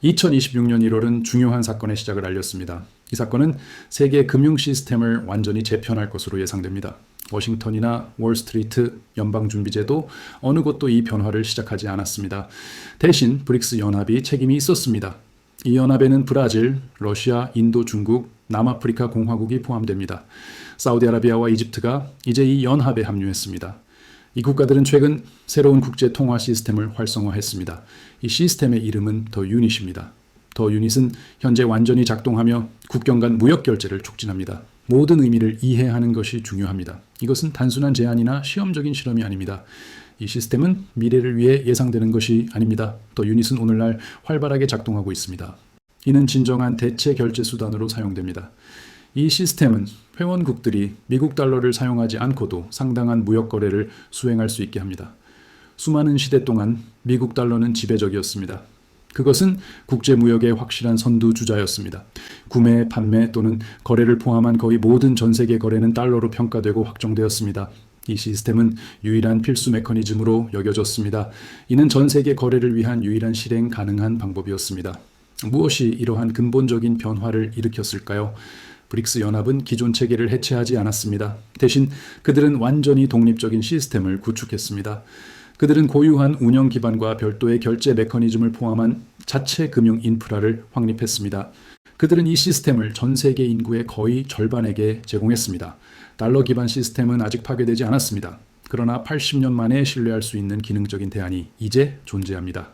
2026년 1월은 중요한 사건의 시작을 알렸습니다. 이 사건은 세계 금융 시스템을 완전히 재편할 것으로 예상됩니다. 워싱턴이나 월스트리트, 연방준비제도 어느 곳도 이 변화를 시작하지 않았습니다. 대신 브릭스 연합이 책임이 있었습니다. 이 연합에는 브라질, 러시아, 인도, 중국, 남아프리카 공화국이 포함됩니다. 사우디아라비아와 이집트가 이제 이 연합에 합류했습니다. 이 국가들은 최근 새로운 국제 통화 시스템을 활성화했습니다. 이 시스템의 이름은 더 유닛입니다. 더 유닛은 현재 완전히 작동하며 국경 간 무역 결제를 촉진합니다. 모든 의미를 이해하는 것이 중요합니다. 이것은 단순한 제안이나 시험적인 실험이 아닙니다. 이 시스템은 미래를 위해 예상되는 것이 아닙니다. 더 유닛은 오늘날 활발하게 작동하고 있습니다. 이는 진정한 대체 결제 수단으로 사용됩니다. 이 시스템은 회원국들이 미국 달러를 사용하지 않고도 상당한 무역 거래를 수행할 수 있게 합니다. 수많은 시대 동안 미국 달러는 지배적이었습니다. 그것은 국제무역의 확실한 선두주자였습니다. 구매, 판매 또는 거래를 포함한 거의 모든 전 세계 거래는 달러로 평가되고 확정되었습니다. 이 시스템은 유일한 필수 메커니즘으로 여겨졌습니다. 이는 전 세계 거래를 위한 유일한 실행 가능한 방법이었습니다. 무엇이 이러한 근본적인 변화를 일으켰을까요? 브릭스 연합은 기존 체계를 해체하지 않았습니다. 대신 그들은 완전히 독립적인 시스템을 구축했습니다. 그들은 고유한 운영 기반과 별도의 결제 메커니즘을 포함한 자체 금융 인프라를 확립했습니다. 그들은 이 시스템을 전 세계 인구의 거의 절반에게 제공했습니다. 달러 기반 시스템은 아직 파괴되지 않았습니다. 그러나 80년 만에 신뢰할 수 있는 기능적인 대안이 이제 존재합니다.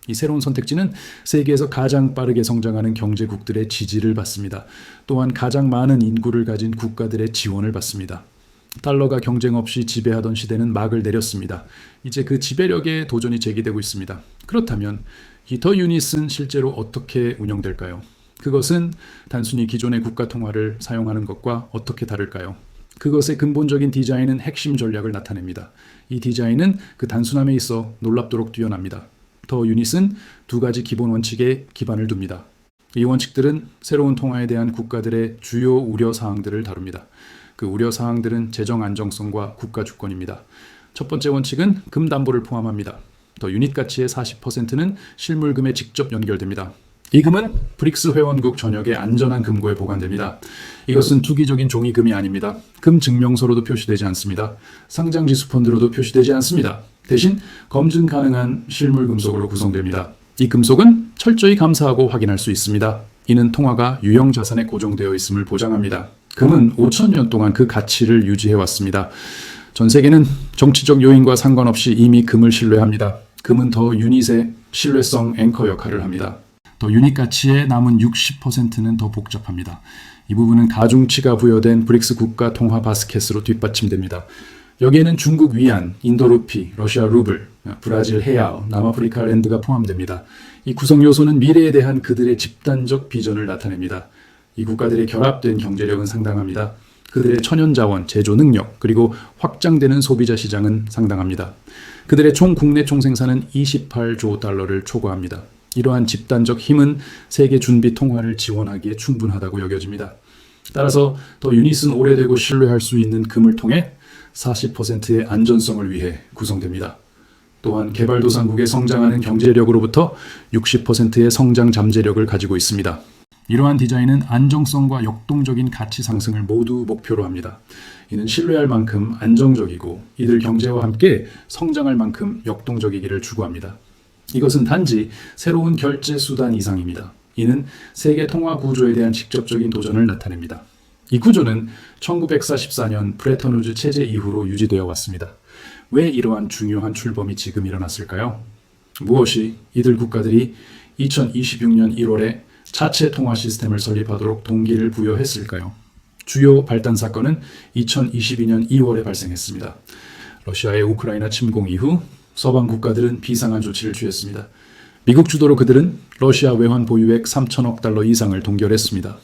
이 새로운 선택지는 세계에서 가장 빠르게 성장하는 경제국들의 지지를 받습니다. 또한 가장 많은 인구를 가진 국가들의 지원을 받습니다. 달러가 경쟁 없이 지배하던 시대는 막을 내렸습니다. 이제 그 지배력에 도전이 제기되고 있습니다. 그렇다면 이 더 유닛은 실제로 어떻게 운영될까요? 그것은 단순히 기존의 국가 통화를 사용하는 것과 어떻게 다를까요? 그것의 근본적인 디자인은 핵심 전략을 나타냅니다. 이 디자인은 그 단순함에 있어 놀랍도록 뛰어납니다. 더 유닛은 두 가지 기본 원칙에 기반을 둡니다. 이 원칙들은 새로운 통화에 대한 국가들의 주요 우려 사항들을 다룹니다. 그 우려 사항들은 재정 안정성과 국가 주권입니다. 첫 번째 원칙은 금 담보를 포함합니다. 더 유닛 가치의 40%는 실물금에 직접 연결됩니다. 이 금은 브릭스 회원국 전역의 안전한 금고에 보관됩니다. 이것은 투기적인 종이금이 아닙니다. 금 증명서로도 표시되지 않습니다. 상장지수 펀드로도 표시되지 않습니다. 대신 검증 가능한 실물 금속으로 구성됩니다. 이 금속은 철저히 감사하고 확인할 수 있습니다. 이는 통화가 유형 자산에 고정되어 있음을 보장합니다. 금은 5,000년 동안 그 가치를 유지해왔습니다. 전 세계는 정치적 요인과 상관없이 이미 금을 신뢰합니다. 금은 더 유닛의 신뢰성 앵커 역할을 합니다. 더 유닛 가치의 남은 60%는 더 복잡합니다. 이 부분은 가중치가 부여된 브릭스 국가 통화 바스켓으로 뒷받침됩니다. 여기에는 중국 위안, 인도 루피, 러시아 루블, 브라질 헤알, 남아프리카 랜드가 포함됩니다. 이 구성 요소는 미래에 대한 그들의 집단적 비전을 나타냅니다. 이 국가들의 결합된 경제력은 상당합니다. 그들의 천연자원, 제조 능력, 그리고 확장되는 소비자 시장은 상당합니다. 그들의 총 국내 총생산은 28조 달러를 초과합니다. 이러한 집단적 힘은 세계 준비 통화를 지원하기에 충분하다고 여겨집니다. 따라서 더 유닛은 오래되고 신뢰할 수 있는 금을 통해 40%의 안전성을 위해 구성됩니다. 또한 개발도상국의 성장하는 경제력으로부터 60%의 성장 잠재력을 가지고 있습니다. 이러한 디자인은 안정성과 역동적인 가치 상승을 모두 목표로 합니다. 이는 신뢰할 만큼 안정적이고 이들 경제와 함께 성장할 만큼 역동적이기를 추구합니다. 이것은 단지 새로운 결제 수단 이상입니다. 이는 세계 통화 구조에 대한 직접적인 도전을 나타냅니다. 이 구조는 1944년 브레턴 우즈 체제 이후로 유지되어 왔습니다. 왜 이러한 중요한 출범이 지금 일어났을까요? 무엇이 이들 국가들이 2026년 1월에 자체 통화 시스템을 설립하도록 동기를 부여했을까요? 주요 발단 사건은 2022년 2월에 발생했습니다. 러시아의 우크라이나 침공 이후 서방 국가들은 비상한 조치를 취했습니다. 미국 주도로 그들은 러시아 외환 보유액 3천억 달러 이상을 동결했습니다.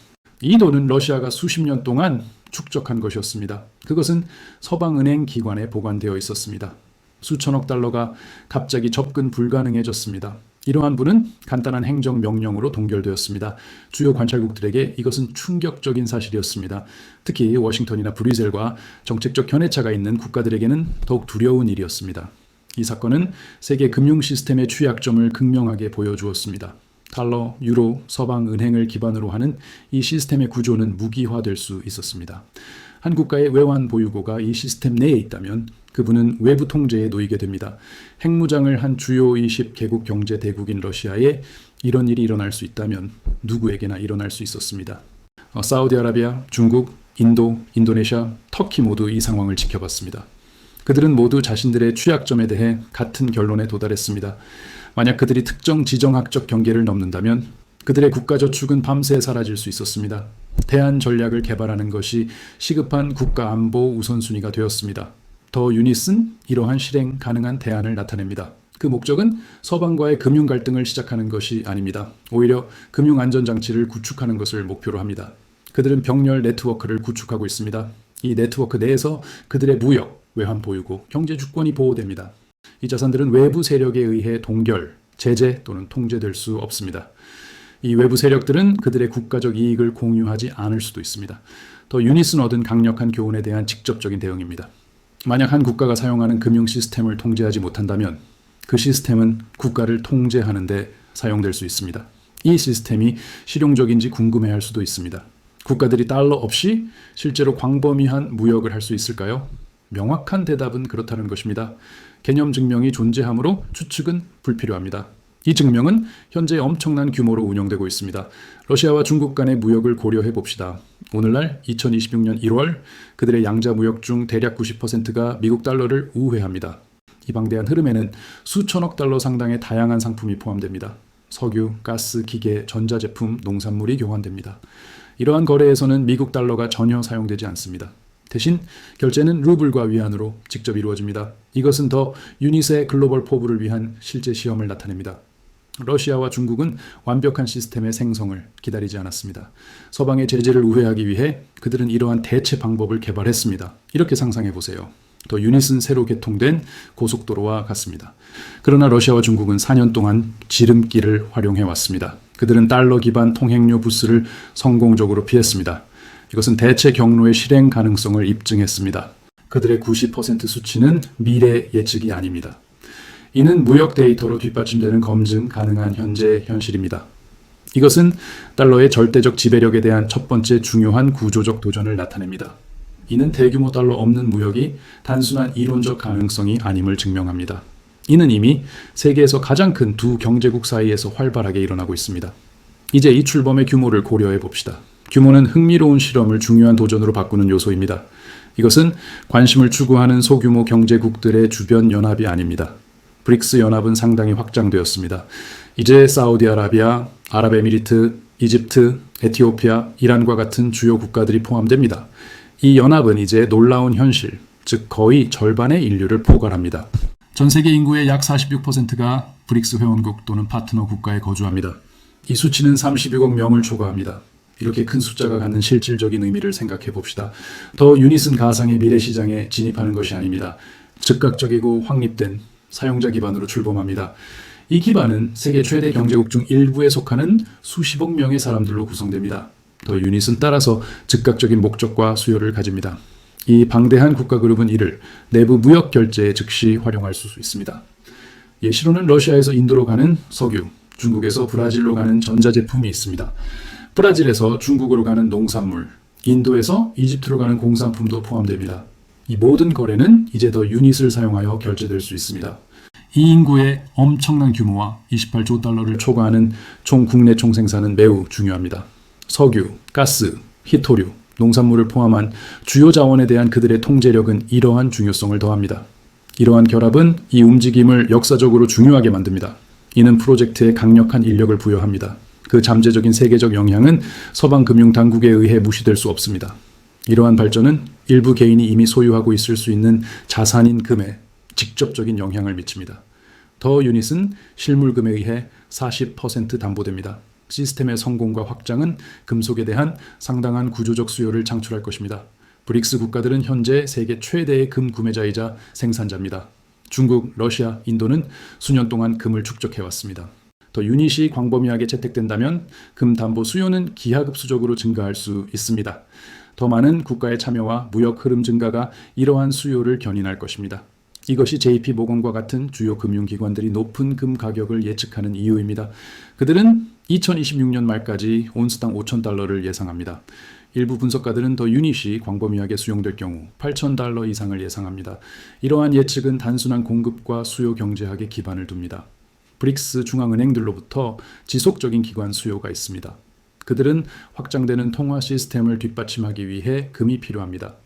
이 돈은 러시아가 수십 년 동안 축적한 것이었습니다. 그것은 서방은행 기관에 보관되어 있었습니다. 수천억 달러가 갑자기 접근 불가능해졌습니다. 이러한 부는 간단한 행정명령으로 동결되었습니다. 주요 관찰국들에게 이것은 충격적인 사실이었습니다. 특히 워싱턴이나 브뤼셀과 정책적 견해차가 있는 국가들에게는 더욱 두려운 일이었습니다. 이 사건은 세계 금융 시스템의 취약점을 극명하게 보여주었습니다. 달러, 유로, 서방 은행을 기반으로 하는 이 시스템의 구조는 무기화될 수 있었습니다. 한 국가의 외환 보유고가 이 시스템 내에 있다면 그분은 외부 통제에 놓이게 됩니다. 핵무장을 한 주요 20개국 경제 대국인 러시아에 이런 일이 일어날 수 있다면 누구에게나 일어날 수 있었습니다. 사우디아라비아, 중국, 인도, 인도네시아, 터키 모두 이 상황을 지켜봤습니다. 그들은 모두 자신들의 취약점에 대해 같은 결론에 도달했습니다. 만약 그들이 특정 지정학적 경계를 넘는다면 그들의 국가저축은 밤새 사라질 수 있었습니다. 대안 전략을 개발하는 것이 시급한 국가 안보 우선순위가 되었습니다. 더 유닛은 이러한 실행 가능한 대안을 나타냅니다. 그 목적은 서방과의 금융 갈등을 시작하는 것이 아닙니다. 오히려 금융 안전장치를 구축하는 것을 목표로 합니다. 그들은 병렬 네트워크를 구축하고 있습니다. 이 네트워크 내에서 그들의 무역, 외환 보유고, 경제 주권이 보호됩니다. 이 자산들은 외부 세력에 의해 동결, 제재 또는 통제될 수 없습니다. 이 외부 세력들은 그들의 국가적 이익을 공유하지 않을 수도 있습니다. 더 유닛은 얻은 강력한 교훈에 대한 직접적인 대응입니다. 만약 한 국가가 사용하는 금융 시스템을 통제하지 못한다면 그 시스템은 국가를 통제하는 데 사용될 수 있습니다. 이 시스템이 실용적인지 궁금해할 수도 있습니다. 국가들이 달러 없이 실제로 광범위한 무역을 할 수 있을까요? 명확한 대답은 그렇다는 것입니다. 개념 증명이 존재하므로 추측은 불필요합니다. 이 증명은 현재 엄청난 규모로 운영되고 있습니다. 러시아와 중국 간의 무역을 고려해 봅시다. 오늘날 2026년 1월 그들의 양자 무역 중 대략 90%가 미국 달러를 우회합니다. 이 방대한 흐름에는 수천억 달러 상당의 다양한 상품이 포함됩니다. 석유, 가스, 기계, 전자제품, 농산물이 교환됩니다. 이러한 거래에서는 미국 달러가 전혀 사용되지 않습니다. 대신 결제는 루블과 위안으로 직접 이루어집니다. 이것은 더 유닛의 글로벌 포부를 위한 실제 시험을 나타냅니다. 러시아와 중국은 완벽한 시스템의 생성을 기다리지 않았습니다. 서방의 제재를 우회하기 위해 그들은 이러한 대체 방법을 개발했습니다. 이렇게 상상해 보세요. 더 유닛은 새로 개통된 고속도로와 같습니다. 그러나 러시아와 중국은 4년 동안 지름길을 활용해 왔습니다. 그들은 달러 기반 통행료 부스를 성공적으로 피했습니다. 이것은 대체 경로의 실행 가능성을 입증했습니다. 그들의 90% 수치는 미래 예측이 아닙니다. 이는 무역 데이터로 뒷받침되는 검증 가능한 현재 현실입니다. 이것은 달러의 절대적 지배력에 대한 첫 번째 중요한 구조적 도전을 나타냅니다. 이는 대규모 달러 없는 무역이 단순한 이론적 가능성이 아님을 증명합니다. 이는 이미 세계에서 가장 큰 두 경제국 사이에서 활발하게 일어나고 있습니다. 이제 이 출범의 규모를 고려해 봅시다. 규모는 흥미로운 실험을 중요한 도전으로 바꾸는 요소입니다. 이것은 관심을 추구하는 소규모 경제국들의 주변 연합이 아닙니다. 브릭스 연합은 상당히 확장되었습니다. 이제 사우디아라비아, 아랍에미리트, 이집트, 에티오피아, 이란과 같은 주요 국가들이 포함됩니다. 이 연합은 이제 놀라운 현실, 즉 거의 절반의 인류를 포괄합니다. 전 세계 인구의 약 46%가 브릭스 회원국 또는 파트너 국가에 거주합니다. 이 수치는 36억 명을 초과합니다. 이렇게 큰 숫자가 갖는 실질적인 의미를 생각해 봅시다. 더 유닛은 가상의 미래 시장에 진입하는 것이 아닙니다. 즉각적이고 확립된 사용자 기반으로 출범합니다. 이 기반은 세계 최대 경제국 중 일부에 속하는 수십억 명의 사람들로 구성됩니다. 더 유닛은 따라서 즉각적인 목적과 수요를 가집니다. 이 방대한 국가 그룹은 이를 내부 무역 결제에 즉시 활용할 수 있습니다. 예시로는 러시아에서 인도로 가는 석유, 중국에서 브라질로 가는 전자제품이 있습니다. 브라질에서 중국으로 가는 농산물, 인도에서 이집트로 가는 공산품도 포함됩니다. 이 모든 거래는 이제 더 유닛을 사용하여 결제될 수 있습니다. 이 인구의 엄청난 규모와 28조 달러를 초과하는 총 국내 총생산은 매우 중요합니다. 석유, 가스, 히토류, 농산물을 포함한 주요 자원에 대한 그들의 통제력은 이러한 중요성을 더합니다. 이러한 결합은 이 움직임을 역사적으로 중요하게 만듭니다. 이는 프로젝트에 강력한 인력을 부여합니다. 그 잠재적인 세계적 영향은 서방 금융 당국에 의해 무시될 수 없습니다. 이러한 발전은 일부 개인이 이미 소유하고 있을 수 있는 자산인 금에 직접적인 영향을 미칩니다. 더 유닛은 실물금에 의해 40% 담보됩니다. 시스템의 성공과 확장은 금속에 대한 상당한 구조적 수요를 창출할 것입니다. 브릭스 국가들은 현재 세계 최대의 금 구매자이자 생산자입니다. 중국, 러시아, 인도는 수년 동안 금을 축적해왔습니다. 더 유닛이 광범위하게 채택된다면 금 담보 수요는 기하급수적으로 증가할 수 있습니다. 더 많은 국가의 참여와 무역 흐름 증가가 이러한 수요를 견인할 것입니다. 이것이 JP모건과 같은 주요 금융기관들이 높은 금 가격을 예측하는 이유입니다. 그들은 2026년 말까지 온스당 5,000달러를 예상합니다. 일부 분석가들은 더 유닛이 광범위하게 수용될 경우 8,000달러 이상을 예상합니다. 이러한 예측은 단순한 공급과 수요 경제학에 기반을 둡니다. 브릭스 중앙은행들로부터 지속적인 기관 수요가 있습니다. 그들은 확장되는 통화 시스템을 뒷받침하기 위해 금이 필요합니다.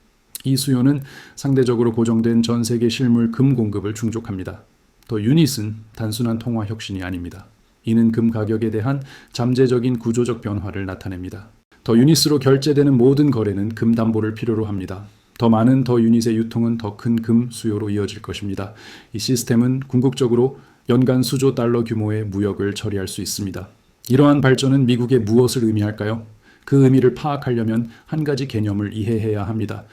이 수요는 상대적으로 고정된 전 세계 실물 금 공급을 충족합니다. 더 유닛은 단순한 통화 혁신이 아닙니다. 이는 금 가격에 대한 잠재적인 구조적 변화를 나타냅니다. 더 유닛으로 결제되는 모든 거래는 금 담보를 필요로 합니다. 더 많은 더 유닛의 유통은 더 큰 금 수요로 이어질 것입니다. 이 시스템은 궁극적으로 연간 수조 달러 규모의 무역을 처리할 수 있습니다. 이러한 발전은 미국에 무엇을 의미할까요? 그 의미를 파악하려면 한 가지 개념을 이해해야 합니다.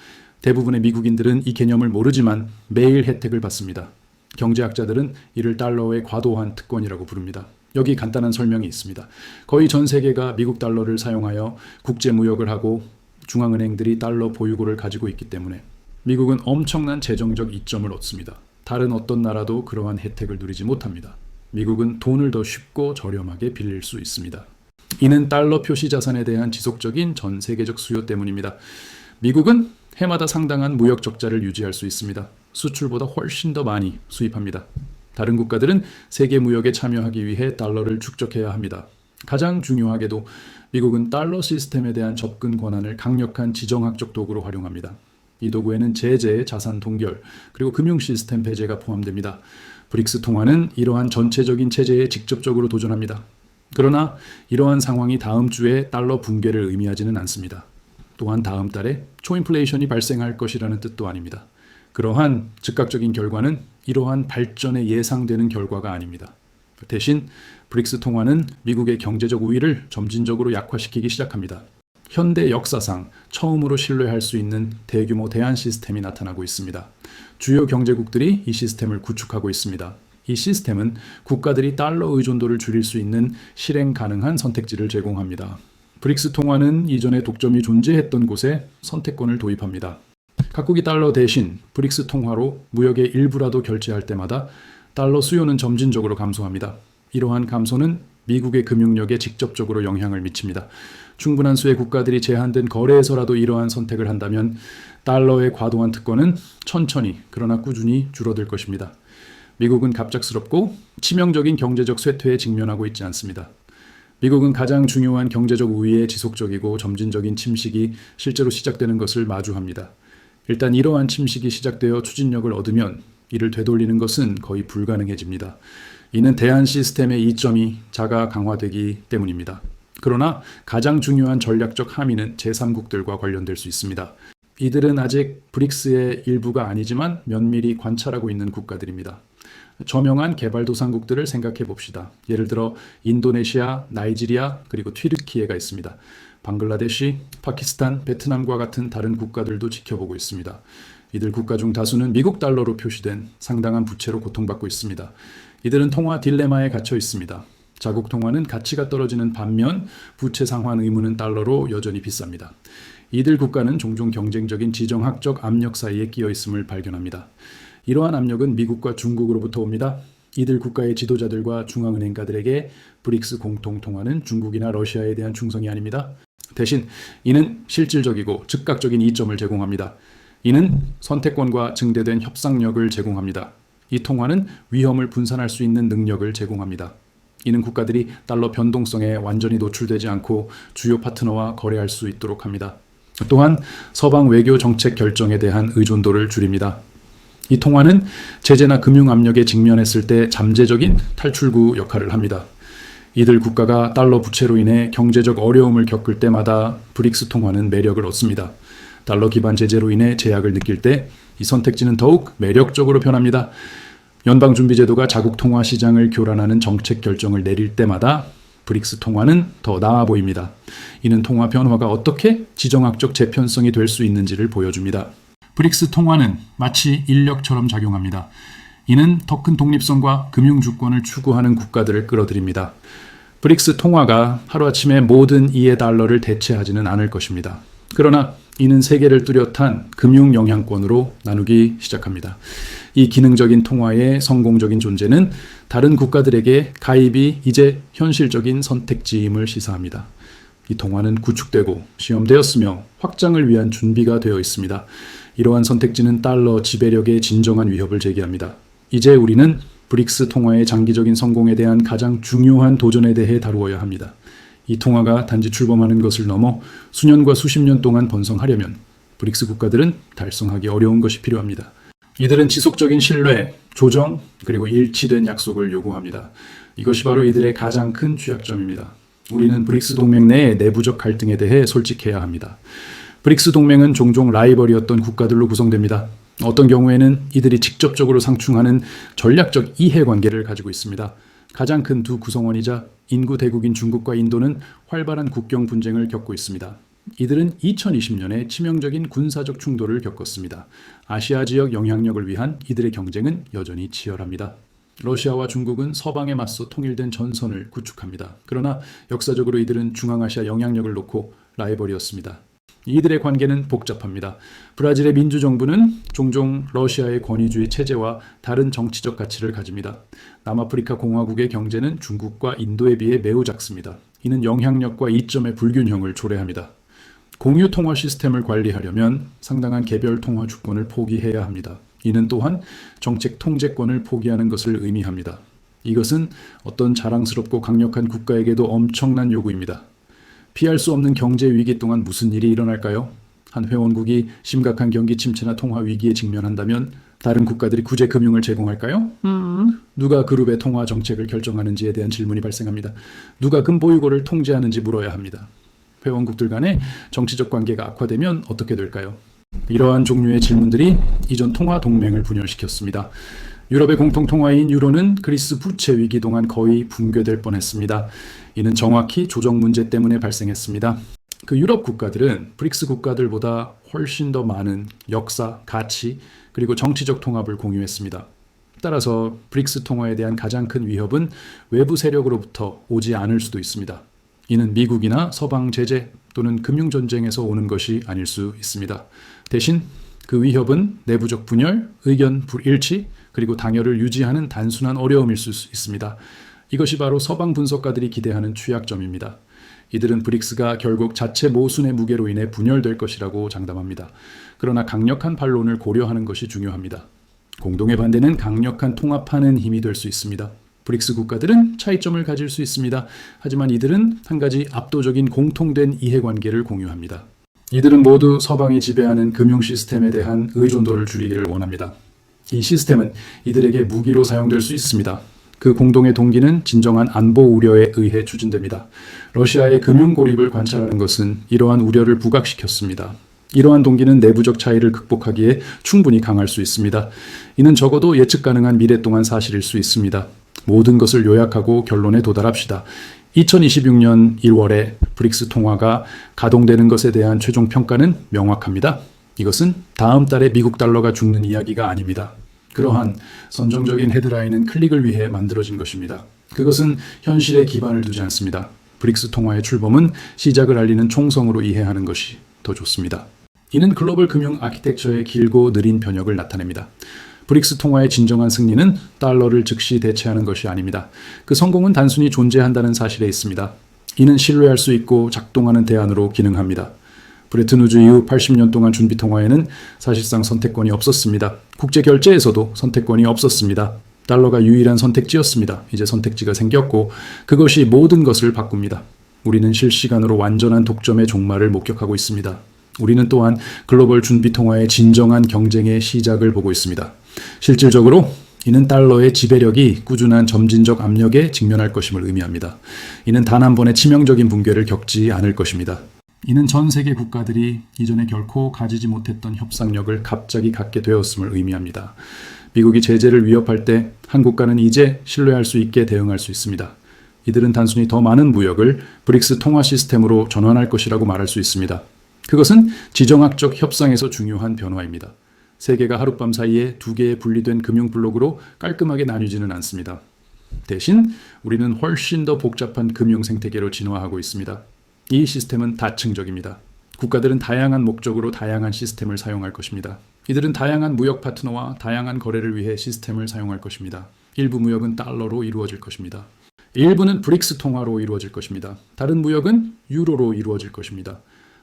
대부분의 미국인들은 이 개념을 모르지만 매일 혜택을 받습니다. 경제학자들은 이를 달러의 과도한 특권이라고 부릅니다. 여기 간단한 설명이 있습니다. 거의 전 세계가 미국 달러를 사용하여 국제 무역을 하고 중앙은행들이 달러 보유고를 가지고 있기 때문에 미국은 엄청난 재정적 이점을 얻습니다. 다른 어떤 나라도 그러한 혜택을 누리지 못합니다. 미국은 돈을 더 쉽고 저렴하게 빌릴 수 있습니다. 이는 달러 표시 자산에 대한 지속적인 전 세계적 수요 때문입니다. 미국은 해마다 상당한 무역 적자를 유지할 수 있습니다. 수출보다 훨씬 더 많이 수입합니다. 다른 국가들은 세계 무역에 참여하기 위해 달러를 축적해야 합니다. 가장 중요하게도 미국은 달러 시스템에 대한 접근 권한을 강력한 지정학적 도구로 활용합니다. 이 도구에는 제재, 자산 동결, 그리고 금융 시스템 배제가 포함됩니다. 브릭스 통화는 이러한 전체적인 체제에 직접적으로 도전합니다. 그러나 이러한 상황이 다음 주에 달러 붕괴를 의미하지는 않습니다. 또한 다음 달에 초인플레이션이 발생할 것이라는 뜻도 아닙니다. 그러한 즉각적인 결과는 이러한 발전에 예상되는 결과가 아닙니다. 대신 브릭스 통화는 미국의 경제적 우위를 점진적으로 약화시키기 시작합니다. 현대 역사상 처음으로 신뢰할 수 있는 대규모 대안 시스템이 나타나고 있습니다. 주요 경제국들이 이 시스템을 구축하고 있습니다. 이 시스템은 국가들이 달러 의존도를 줄일 수 있는 실행 가능한 선택지를 제공합니다. 브릭스 통화는 이전에 독점이 존재했던 곳에 선택권을 도입합니다. 각국이 달러 대신 브릭스 통화로 무역의 일부라도 결제할 때마다 달러 수요는 점진적으로 감소합니다. 이러한 감소는 미국의 금융력에 직접적으로 영향을 미칩니다. 충분한 수의 국가들이 제한된 거래에서라도 이러한 선택을 한다면 달러의 과도한 특권은 천천히 그러나 꾸준히 줄어들 것입니다. 미국은 갑작스럽고 치명적인 경제적 쇠퇴에 직면하고 있지 않습니다. 미국은 가장 중요한 경제적 우위에 지속적이고 점진적인 침식이 실제로 시작되는 것을 마주합니다. 일단 이러한 침식이 시작되어 추진력을 얻으면 이를 되돌리는 것은 거의 불가능해집니다. 이는 대안 시스템의 이점이 자가 강화되기 때문입니다. 그러나 가장 중요한 전략적 함의는 제3국들과 관련될 수 있습니다. 이들은 아직 브릭스의 일부가 아니지만 면밀히 관찰하고 있는 국가들입니다. 저명한 개발도상국들을 생각해 봅시다. 예를 들어 인도네시아, 나이지리아, 그리고 튀르키예가 있습니다. 방글라데시, 파키스탄, 베트남과 같은 다른 국가들도 지켜보고 있습니다. 이들 국가 중 다수는 미국 달러로 표시된 상당한 부채로 고통받고 있습니다. 이들은 통화 딜레마에 갇혀 있습니다. 자국 통화는 가치가 떨어지는 반면 부채 상환 의무는 달러로 여전히 비쌉니다. 이들 국가는 종종 경쟁적인 지정학적 압력 사이에 끼어 있음을 발견합니다. 이러한 압력은 미국과 중국으로부터 옵니다. 이들 국가의 지도자들과 중앙은행가들에게 브릭스 공통통화는 중국이나 러시아에 대한 충성이 아닙니다. 대신 이는 실질적이고 즉각적인 이점을 제공합니다. 이는 선택권과 증대된 협상력을 제공합니다. 이 통화는 위험을 분산할 수 있는 능력을 제공합니다. 이는 국가들이 달러 변동성에 완전히 노출되지 않고 주요 파트너와 거래할 수 있도록 합니다. 또한 서방 외교 정책 결정에 대한 의존도를 줄입니다. 이 통화는 제재나 금융 압력에 직면했을 때 잠재적인 탈출구 역할을 합니다. 이들 국가가 달러 부채로 인해 경제적 어려움을 겪을 때마다 브릭스 통화는 매력을 얻습니다. 달러 기반 제재로 인해 제약을 느낄 때 이 선택지는 더욱 매력적으로 변합니다. 연방준비제도가 자국 통화 시장을 교란하는 정책 결정을 내릴 때마다 브릭스 통화는 더 나아 보입니다. 이는 통화 변화가 어떻게 지정학적 재편성이 될 수 있는지를 보여줍니다. 브릭스 통화는 마치 인력처럼 작용합니다. 이는 더 큰 독립성과 금융 주권을 추구하는 국가들을 끌어들입니다. 브릭스 통화가 하루아침에 모든 이해 달러를 대체하지는 않을 것입니다. 그러나 이는 세계를 뚜렷한 금융 영향권으로 나누기 시작합니다. 이 기능적인 통화의 성공적인 존재는 다른 국가들에게 가입이 이제 현실적인 선택지임을 시사합니다. 이 통화는 구축되고 시험되었으며 확장을 위한 준비가 되어 있습니다. 이러한 선택지는 달러 지배력의 진정한 위협을 제기합니다. 이제 우리는 브릭스 통화의 장기적인 성공에 대한 가장 중요한 도전에 대해 다루어야 합니다. 이 통화가 단지 출범하는 것을 넘어 수년과 수십 년 동안 번성하려면 브릭스 국가들은 달성하기 어려운 것이 필요합니다. 이들은 지속적인 신뢰, 조정, 그리고 일치된 약속을 요구합니다. 이것이 바로 이들의 가장 큰 취약점입니다. 우리는 브릭스 동맹 내의 내부적 갈등에 대해 솔직해야 합니다. 브릭스 동맹은 종종 라이벌이었던 국가들로 구성됩니다. 어떤 경우에는 이들이 직접적으로 상충하는 전략적 이해관계를 가지고 있습니다. 가장 큰 두 구성원이자 인구 대국인 중국과 인도는 활발한 국경 분쟁을 겪고 있습니다. 이들은 2020년에 치명적인 군사적 충돌을 겪었습니다. 아시아 지역 영향력을 위한 이들의 경쟁은 여전히 치열합니다. 러시아와 중국은 서방에 맞서 통일된 전선을 구축합니다. 그러나 역사적으로 이들은 중앙아시아 영향력을 놓고 라이벌이었습니다. 이들의 관계는 복잡합니다. 브라질의 민주정부는 종종 러시아의 권위주의 체제와 다른 정치적 가치를 가집니다. 남아프리카 공화국의 경제는 중국과 인도에 비해 매우 작습니다. 이는 영향력과 이점의 불균형을 초래합니다. 공유 통화 시스템을 관리하려면 상당한 개별 통화 주권을 포기해야 합니다. 이는 또한 정책 통제권을 포기하는 것을 의미합니다. 이것은 어떤 자랑스럽고 강력한 국가에게도 엄청난 요구입니다. 피할 수 없는 경제 위기 동안 무슨 일이 일어날까요? 한 회원국이 심각한 경기 침체나 통화 위기에 직면한다면 다른 국가들이 구제 금융을 제공할까요? 누가 그룹의 통화 정책을 결정하는지에 대한 질문이 발생합니다. 누가 금보유고를 통제하는지 물어야 합니다. 회원국들 간의 정치적 관계가 악화되면 어떻게 될까요? 이러한 종류의 질문들이 이전 통화 동맹을 분열시켰습니다. 유럽의 공통 통화인 유로는 그리스 부채 위기 동안 거의 붕괴될 뻔했습니다. 이는 정확히 조정 문제 때문에 발생했습니다. 그 유럽 국가들은 브릭스 국가들보다 훨씬 더 많은 역사, 가치, 그리고 정치적 통합을 공유했습니다. 따라서 브릭스 통화에 대한 가장 큰 위협은 외부 세력으로부터 오지 않을 수도 있습니다. 이는 미국이나 서방 제재 또는 금융전쟁에서 오는 것이 아닐 수 있습니다. 대신 그 위협은 내부적 분열, 의견 불일치, 그리고 당열을 유지하는 단순한 어려움일 수 있습니다. 이것이 바로 서방 분석가들이 기대하는 취약점입니다. 이들은 브릭스가 결국 자체 모순의 무게로 인해 분열될 것이라고 장담합니다. 그러나 강력한 반론을 고려하는 것이 중요합니다. 공동의 반대는 강력한 통합하는 힘이 될 수 있습니다. 브릭스 국가들은 차이점을 가질 수 있습니다. 하지만 이들은 한 가지 압도적인 공통된 이해관계를 공유합니다. 이들은 모두 서방이 지배하는 금융 시스템에 대한 의존도를 줄이기를 원합니다. 이 시스템은 이들에게 무기로 사용될 수 있습니다. 그 공동의 동기는 진정한 안보 우려에 의해 추진됩니다. 러시아의 금융 고립을 관찰하는 것은 이러한 우려를 부각시켰습니다. 이러한 동기는 내부적 차이를 극복하기에 충분히 강할 수 있습니다. 이는 적어도 예측 가능한 미래 동안 사실일 수 있습니다. 모든 것을 요약하고 결론에 도달합시다. 2026년 1월에 브릭스 통화가 가동되는 것에 대한 최종 평가는 명확합니다. 이것은 다음 달에 미국 달러가 죽는 이야기가 아닙니다. 그러한 선정적인 헤드라인은 클릭을 위해 만들어진 것입니다. 그것은 현실에 기반을 두지 않습니다. 브릭스 통화의 출범은 시작을 알리는 총성으로 이해하는 것이 더 좋습니다. 이는 글로벌 금융 아키텍처의 길고 느린 변혁을 나타냅니다. 브릭스 통화의 진정한 승리는 달러를 즉시 대체하는 것이 아닙니다. 그 성공은 단순히 존재한다는 사실에 있습니다. 이는 신뢰할 수 있고 작동하는 대안으로 기능합니다. 브레튼 우즈 이후 80년 동안 준비 통화에는 사실상 선택권이 없었습니다. 국제 결제에서도 선택권이 없었습니다. 달러가 유일한 선택지였습니다. 이제 선택지가 생겼고 그것이 모든 것을 바꿉니다. 우리는 실시간으로 완전한 독점의 종말을 목격하고 있습니다. 우리는 또한 글로벌 준비 통화의 진정한 경쟁의 시작을 보고 있습니다. 실질적으로 이는 달러의 지배력이 꾸준한 점진적 압력에 직면할 것임을 의미합니다. 이는 단 한 번의 치명적인 붕괴를 겪지 않을 것입니다. 이는 전 세계 국가들이 이전에 결코 가지지 못했던 협상력을 갑자기 갖게 되었음을 의미합니다. 미국이 제재를 위협할 때 한 국가는 이제 신뢰할 수 있게 대응할 수 있습니다. 이들은 단순히 더 많은 무역을 브릭스 통화 시스템으로 전환할 것이라고 말할 수 있습니다. 그것은 지정학적 협상에서 중요한 변화입니다. 세계가 하룻밤 사이에 두 개의 분리된 금융 블록으로 깔끔하게 나뉘지는 않습니다. 대신 우리는 훨씬 더 복잡한 금융 생태계로 진화하고 있습니다. 이 시스템은 다층적입니다. 국가들은 다양한 목적으로 다양한 시스템을 사용할 것입니다. 이들은 다양한 무역 파트너와 다양한 거래를 위해 시스템을 사용할 것입니다. 일부 무역은 달러로 이루어질 것입니다. 일부는 브릭스 통화로 이루어질 것입니다. 다른 무역은 유로로 이루어질 것입니다.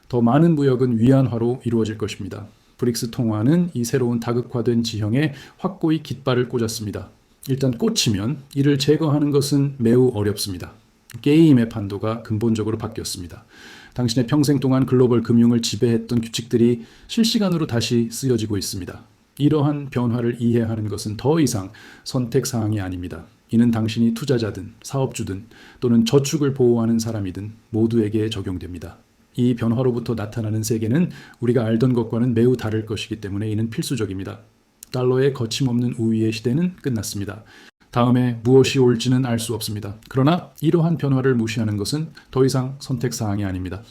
더 많은 무역은 위안화로 이루어질 것입니다. 브릭스 통화는 이 새로운 다극화된 지형에 확고히 깃발을 꽂았습니다. 일단 꽂히면 이를 제거하는 것은 매우 어렵습니다. 게임의 판도가 근본적으로 바뀌었습니다. 당신의 평생 동안 글로벌 금융을 지배했던 규칙들이 실시간으로 다시 쓰여지고 있습니다. 이러한 변화를 이해하는 것은 더 이상 선택사항이 아닙니다. 이는 당신이 투자자든 사업주든 또는 저축을 보호하는 사람이든 모두에게 적용됩니다. 이 변화로부터 나타나는 세계는 우리가 알던 것과는 매우 다를 것이기 때문에 이는 필수적입니다. 달러의 거침없는 우위의 시대는 끝났습니다. 다음에 무엇이 올지는 알 수 없습니다. 그러나 이러한 변화를 무시하는 것은 더 이상 선택사항이 아닙니다.